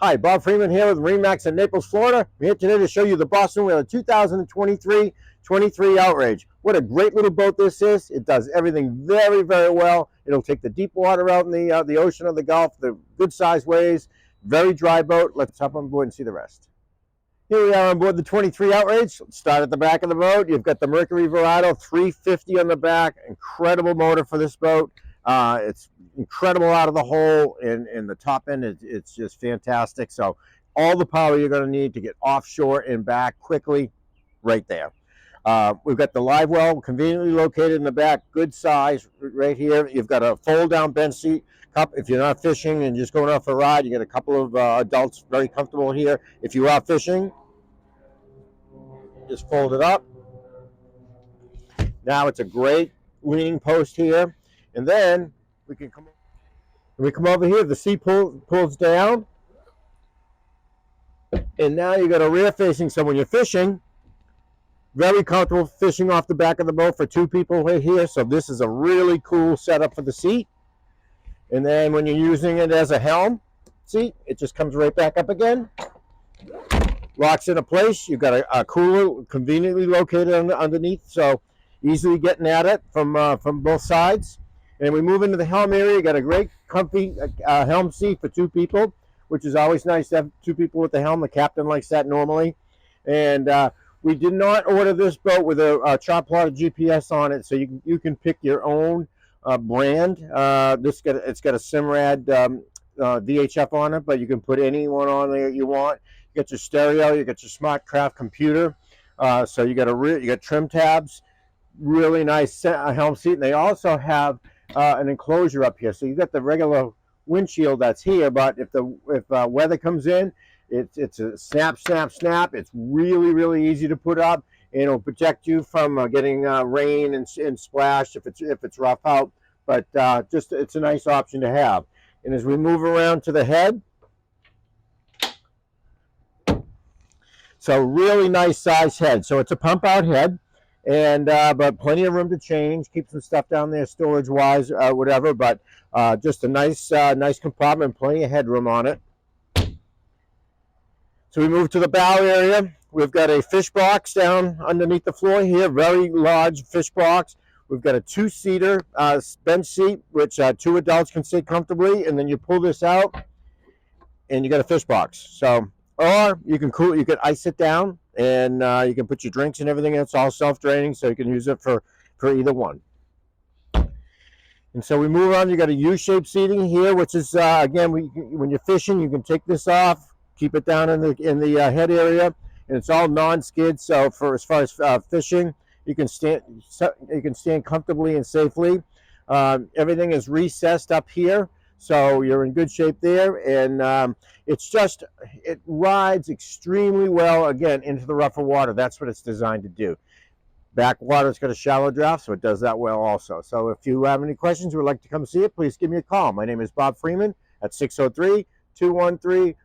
Hi, Bob Freeman here with MarineMax in Naples, Florida. I'm here today to show you the Boston Whaler 2023 Outrage. What a great little boat this is. It does everything very, very well. It'll take the deep water out in the ocean or the Gulf, the good size waves, very dry boat. Let's hop on board and see the rest. Here we are on board the 23 Outrage. Let's start at the back of the boat. You've got the Mercury Verado 350 on the back. Incredible motor for this boat. It's incredible out of the hole, and the top end, it's just fantastic. So all the power you're going to need to get offshore and back quickly, right there. We've got the live well conveniently located in the back, good size right here. You've got a fold down bench seat. If you're not fishing and just going off a ride, you get a couple of adults very comfortable here. If you are fishing, just fold it up. Now it's a great leaning post here. And then we come over here, the seat pulls down. And now you got a rear facing, so when you're fishing, very comfortable fishing off the back of the boat for two people right here. So this is a really cool setup for the seat. And then when you're using it as a helm seat, it just comes right back up again. Locks into place. You've got a cooler conveniently located underneath, so easily getting at it from both sides. And we move into the helm area. You got a great comfy helm seat for two people, which is always nice to have two people with the helm. The captain likes that normally. And we did not order this boat with a chart plotted GPS on it, so you can pick your own brand. It's got a Simrad VHF on it, but you can put anyone on there you want. You got your stereo, you got your smart craft computer. So you got trim tabs, really nice helm seat, and they also have an enclosure up here. So you got the regular windshield that's here, but if weather comes in, it's a snap. It's really, really easy to put up, and it'll protect you from getting rain and splash if it's rough out. But just it's a nice option to have. And as we move around to the head, so really nice size head. So it's a pump out head, and but plenty of room to change, keep some stuff down there storage wise, whatever. But just a nice compartment, plenty of headroom on it. So we move to the bow area. We've got a fish box down underneath the floor here, very large fish box. We've got a two-seater bench seat, which two adults can sit comfortably, and then you pull this out, and you got a fish box. So, or you can ice it down, and you can put your drinks and everything. It's all self-draining, so you can use it for either one. And so we move on. You got a U-shaped seating here, which is again, when you're fishing, you can take this off, keep it down in the head area, and it's all non-skid. So as far as fishing, you can stand comfortably and safely. Everything is recessed up here, so you're in good shape there. And it rides extremely well, again, into the rougher water. That's what it's designed to do. Backwater, it's got a shallow draft, so it does that well also. So if you have any questions or would like to come see it, please give me a call. My name is Bob Freeman at 603-213-1194.